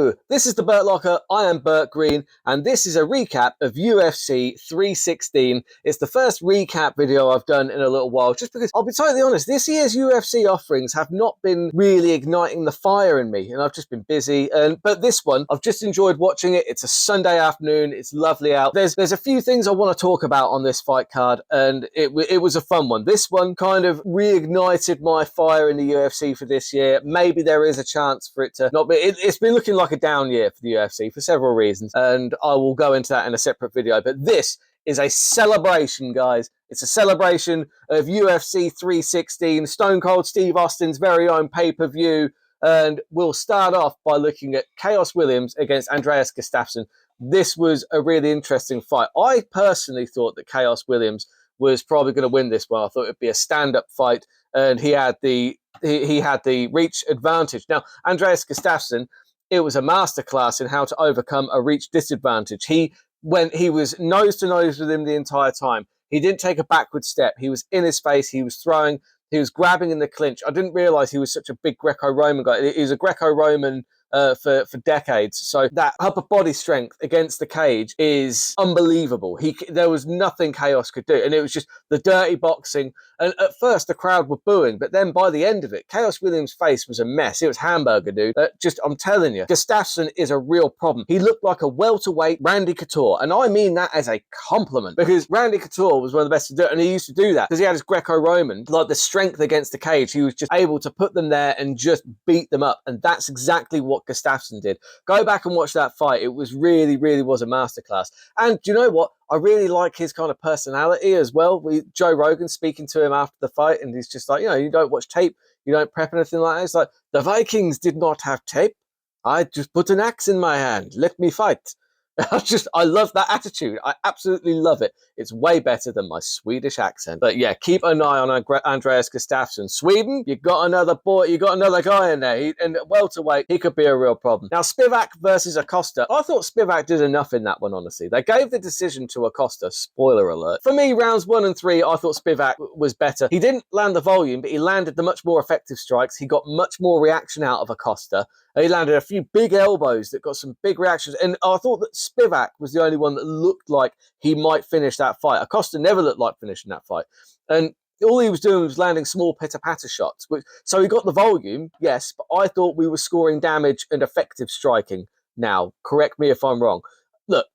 Hello, this is the Burt Locker. I am Burt Green, and this is a recap of UFC 316. It's the first recap video I've done in a little while, just because I'll be totally honest, this year's UFC offerings have not been really igniting the fire in me, and I've just been busy. But this one, I've just enjoyed watching it. It's a Sunday afternoon. It's lovely out. There's a few things I want to talk about on this fight card, and it was a fun one. This one kind of reignited my fire in the UFC for this year. Maybe there is a chance for it to not be. It's been looking like a down year for the UFC for several reasons, and I will go into that in a separate video. But this is a celebration, guys. It's a celebration of UFC 316, Stone Cold Steve Austin's very own pay-per-view, and we'll start off by looking at Khaos Williams against Andreas Gustafsson. This was a really interesting fight. I personally thought that Khaos Williams was probably going to win this one. I thought it'd be a stand-up fight, and he had the reach advantage. Now, Andreas Gustafsson, it was a masterclass in how to overcome a reach disadvantage. He was nose to nose with him the entire time. He didn't take a backward step. He was in his face. He was throwing. He was grabbing in the clinch. I didn't realize he was such a big Greco-Roman guy. He was a Greco-Roman for decades. So that upper body strength against the cage is unbelievable. There was nothing Khaos could do. And it was just the dirty boxing. And at first the crowd were booing, but then by the end of it, Khaos Williams' face was a mess. It was hamburger, dude. I'm telling you, Gustafsson is a real problem. He looked like a welterweight Randy Couture. And I mean that as a compliment, because Randy Couture was one of the best to do it. And he used to do that because he had his Greco-Roman, like the strength against the cage. He was just able to put them there and just beat them up. And that's exactly what Gustafsson did. Go back and watch that fight. It was really was a masterclass. And do you know what? I really like his kind of personality as well. Joe Rogan speaking to him after the fight, and he's just like, you don't watch tape, you don't prep anything like that. It's like, the Vikings did not have tape. I just put an axe in my hand. Let me fight. I love that attitude. I absolutely love it. It's way better than my Swedish accent. But yeah, keep an eye on Andreas Gustafsson. Sweden, you got another guy in there. And at welterweight, he could be a real problem. Now, Spivak versus Acosta. I thought Spivak did enough in that one, honestly. They gave the decision to Acosta. Spoiler alert. For me, rounds 1 and 3, I thought Spivak was better. He didn't land the volume, but he landed the much more effective strikes. He got much more reaction out of Acosta. He landed a few big elbows that got some big reactions. And I thought that Spivak was the only one that looked like he might finish that fight. Acosta never looked like finishing that fight. And all he was doing was landing small pitter-patter shots. So he got the volume, yes, but I thought we were scoring damage and effective striking. Now, correct me if I'm wrong. Look,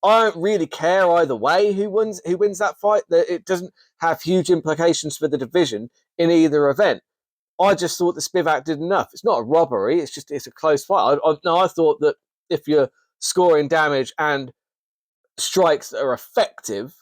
I don't really care either way who wins that fight. It doesn't have huge implications for the division in either event. I just thought that Spivak did enough. It's not a robbery. It's a close fight. I thought that if you're scoring damage and strikes that are effective,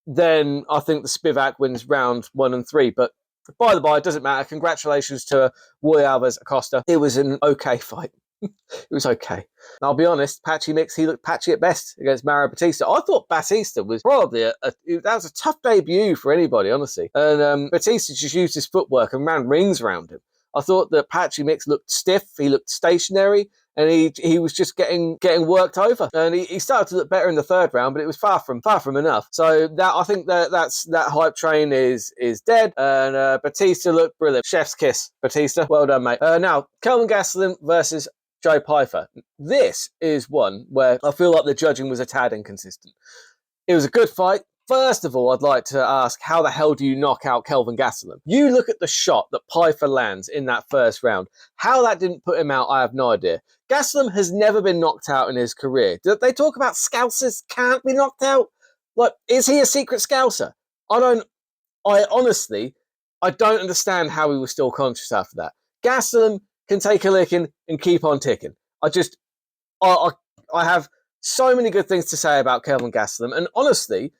then I think the Spivak wins round 1 and 3. But by the by, it doesn't matter. Congratulations to Roy Alves Acosta. It was an okay fight. It was okay. And I'll be honest, Patchy Mix, he looked patchy at best against Mario Batista. I thought Batista was probably that was a tough debut for anybody, honestly. And Batista just used his footwork and ran rings around him. I thought that Patchy Mix looked stiff, he looked stationary, and he was just getting worked over. And he started to look better in the third round, but it was far from enough. So I think that hype train is dead. And Batista looked brilliant. Chef's kiss, Batista. Well done, mate. Now, Kelvin Gastelum versus Joe Pyfer. This is one where I feel like the judging was a tad inconsistent. It was a good fight. First of all, I'd like to ask, how the hell do you knock out Kelvin Gastelum? You look at the shot that Pyfer lands in that first round. How that didn't put him out, I have no idea. Gastelum has never been knocked out in his career. They talk about Scousers can't be knocked out? Like, is he a secret Scouser? I honestly don't understand how he was still conscious after that. Gastelum can take a licking and keep on ticking. I have so many good things to say about Kelvin Gastelum, and honestly,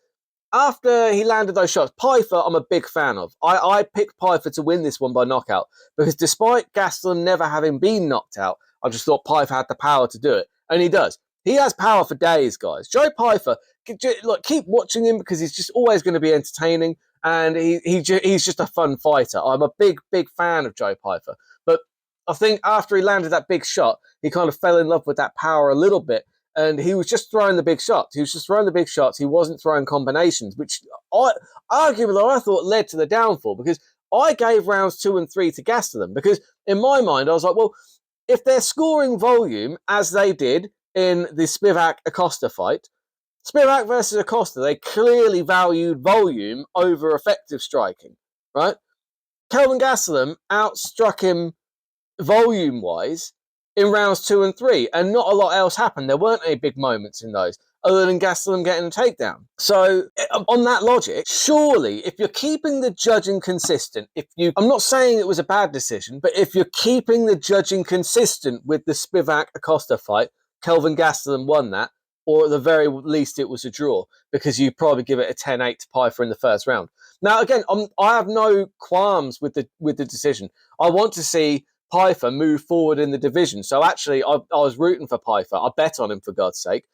after he landed those shots, Pyfer I'm a big fan of. I picked Pyfer to win this one by knockout, because despite Gastelum never having been knocked out, I just thought Pyfer had the power to do it, and he does. He has power for days, guys. Joe Pyfer, keep watching him, because he's just always going to be entertaining, and he's just a fun fighter. I'm a big fan of Joe Pyfer, but I think after he landed that big shot, he kind of fell in love with that power a little bit, and he was just throwing the big shots. He wasn't throwing combinations, which arguably I thought led to the downfall, because I gave rounds 2 and 3 to Gastelum, because in my mind I was like, well, if they're scoring volume, as they did in the Spivak-Acosta fight, Spivak versus Acosta, they clearly valued volume over effective striking, right? Kelvin Gastelum outstruck him volume-wise in rounds 2 and 3, and not a lot else happened. There weren't any big moments in those, other than Gastelum getting a takedown. So, on that logic, surely, if you're keeping the judging consistent, I'm not saying it was a bad decision, but if you're keeping the judging consistent with the Spivak-Acosta fight, Kelvin Gastelum won that, or at the very least it was a draw, because you probably give it a 10-8 to Pyfer in the first round. Now, again, I have no qualms with the decision. I want to see Pyfer move forward in the division. So actually, I was rooting for Pyfer. I bet on him, for God's sake.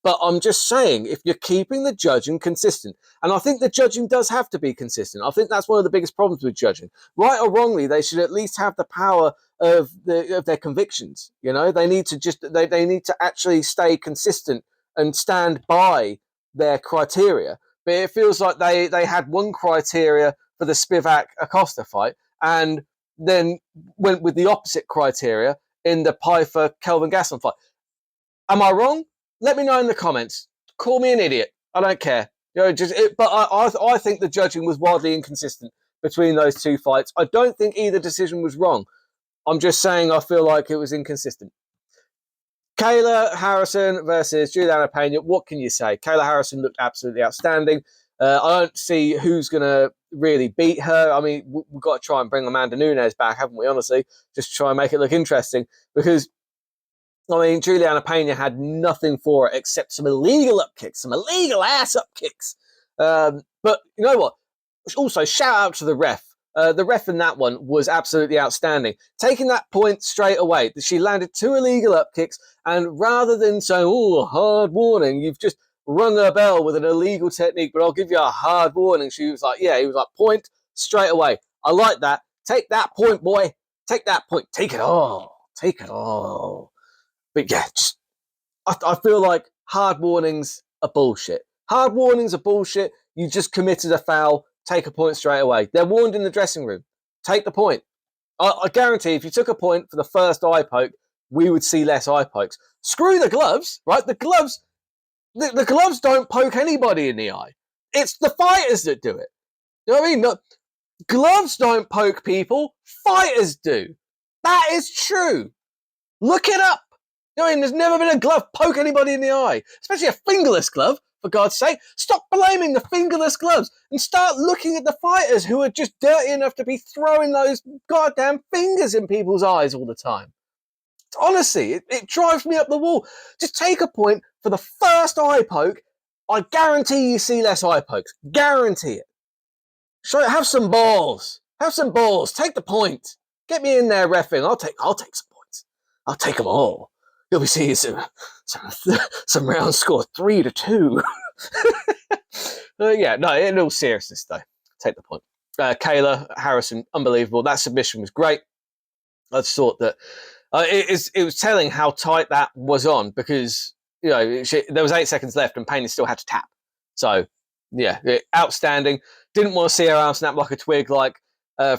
But I'm just saying, if you're keeping the judging consistent, and I think the judging does have to be consistent. I think that's one of the biggest problems with judging. Right or wrongly, they should at least have the power of their convictions. You know, they need to they need to actually stay consistent and stand by their criteria. But it feels like they had one criteria for the Spivak-Acosta fight, and then went with the opposite criteria in the Pyfer Kelvin Gastelum fight. Am I wrong? Let me know in the comments. Call me an idiot. I don't care. You know, but I think the judging was wildly inconsistent between those two fights. I don't think either decision was wrong. I'm just saying I feel like it was inconsistent. Kayla Harrison versus Juliana Pena. What can you say? Kayla Harrison looked absolutely outstanding. I don't see who's going to really beat her. I mean, we've got to try and bring Amanda Nunes back, haven't we, honestly? Just try and make it look interesting. Because, I mean, Juliana Pena had nothing for it except some illegal up kicks, some illegal ass up kicks. But you know what? Also, shout out to the ref. The ref in that one was absolutely outstanding. Taking that point straight away, she landed 2 illegal up kicks, and rather than saying, oh, hard warning, you've just rung a bell with an illegal technique, but I'll give you a hard warning. She was like, yeah, he was like, point straight away. I like that. Take that point, boy. Take that point. Take it all. Take it all. But yeah, I feel like hard warnings are bullshit. Hard warnings are bullshit. You just committed a foul. Take a point straight away. They're warned in the dressing room. Take the point. I guarantee if you took a point for the first eye poke, we would see less eye pokes. Screw the gloves, right? The gloves don't poke anybody in the eye. It's the fighters that do it. You know what I mean? No, gloves don't poke people. Fighters do. That is true. Look it up. You know what I mean? There's never been a glove poke anybody in the eye, especially a fingerless glove. For God's sake, stop blaming the fingerless gloves and start looking at the fighters who are just dirty enough to be throwing those goddamn fingers in people's eyes all the time. Honestly, it drives me up the wall. Just take a point for the first eye poke. I guarantee you see less eye pokes. Guarantee it. Have some balls. Have some balls. Take the point. Get me in there, reffing. I'll take some points. I'll take them all. You'll be seeing some rounds score 3-2. Yeah, no, in all seriousness, though, take the point. Kayla Harrison, unbelievable. That submission was great. I just thought that it was telling how tight that was on, because you know there was 8 seconds left and Payne still had to tap. So yeah, outstanding. Didn't want to see her arm snap like a twig like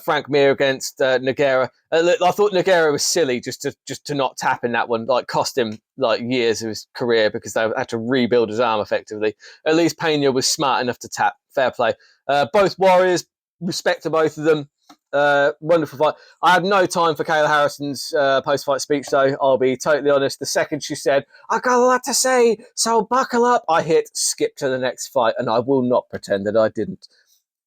Frank Mir against Nogueira. I thought Nogueira was silly just to not tap in that one. Like, cost him like years of his career because they had to rebuild his arm effectively. At least Pena was smart enough to tap. Fair play. Both warriors, respect to both of them. Wonderful fight. I had no time for Kayla Harrison's post-fight speech, though. I'll be totally honest. The second she said, "I got a lot to say, so buckle up," I hit skip to the next fight, and I will not pretend that I didn't.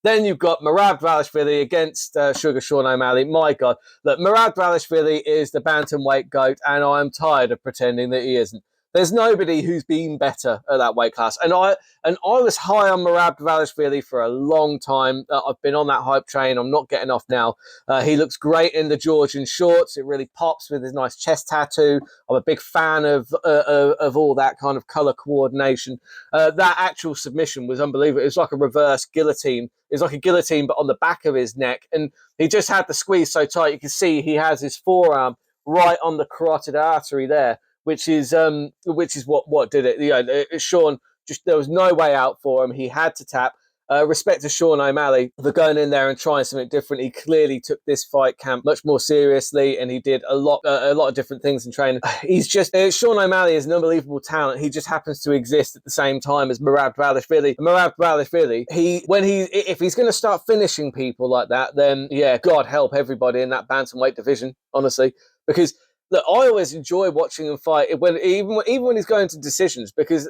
Then you've got Merab Dvalishvili against Sugar Sean O'Malley. My God. Look, Merab Dvalishvili is the bantamweight GOAT, and I'm tired of pretending that he isn't. There's nobody who's been better at that weight class. And I was high on Merab Dvalishvili for a long time. I've been on that hype train. I'm not getting off now. He looks great in the Georgian shorts. It really pops with his nice chest tattoo. I'm a big fan of all that kind of color coordination. That actual submission was unbelievable. It was like a reverse guillotine. It was like a guillotine, but on the back of his neck. And he just had the squeeze so tight. You can see he has his forearm right on the carotid artery there, which is what did it. You know, Sean, just there was no way out for him. He had to tap. Respect to Sean O'Malley for going in there and trying something different. He clearly took this fight camp much more seriously, and he did a lot of different things in training. He's just Sean O'Malley is an unbelievable talent. He just happens to exist at the same time as Merab Dvalishvili. Merab Dvalishvili, if he's going to start finishing people like that, then yeah, God help everybody in that bantamweight division, honestly, because look, I always enjoy watching him fight even when he's going to decisions, because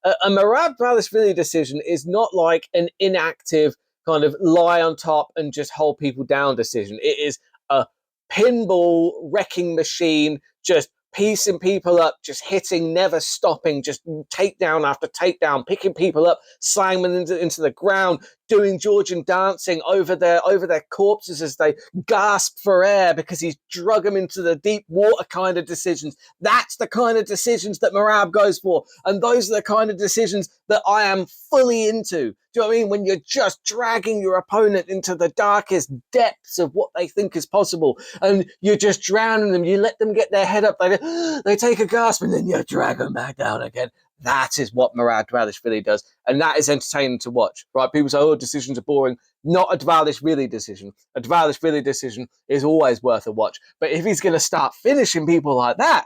a Merab Dvalishvili decision is not like an inactive kind of lie on top and just hold people down decision. It is a pinball wrecking machine, just piecing people up, just hitting, never stopping, just takedown after takedown, picking people up, slamming them into the ground, doing Georgian dancing over their corpses as they gasp for air because he's drug them into the deep water kind of decisions. That's the kind of decisions that Merab goes for, and those are the kind of decisions that I am fully into. Do you know what I mean? When you're just dragging your opponent into the darkest depths of what they think is possible, and you're just drowning them, you let them get their head up, they take a gasp, and then you drag them back down again. That is what Merab Dvalishvili does, and that is entertaining to watch, right? People say, oh, decisions are boring. Not a Dvalishvili decision. A Dvalishvili decision is always worth a watch. But if he's going to start finishing people like that,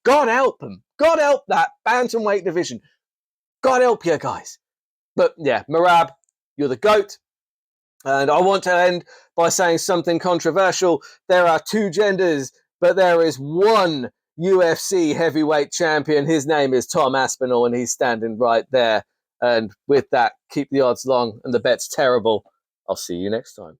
God help him. God help that bantamweight division. God help you guys. But yeah, Merab, you're the GOAT. And I want to end by saying something controversial. There are two genders, but there is one UFC heavyweight champion. His name is Tom Aspinall, and he's standing right there. And with that, keep the odds long and the bets terrible. I'll see you next time.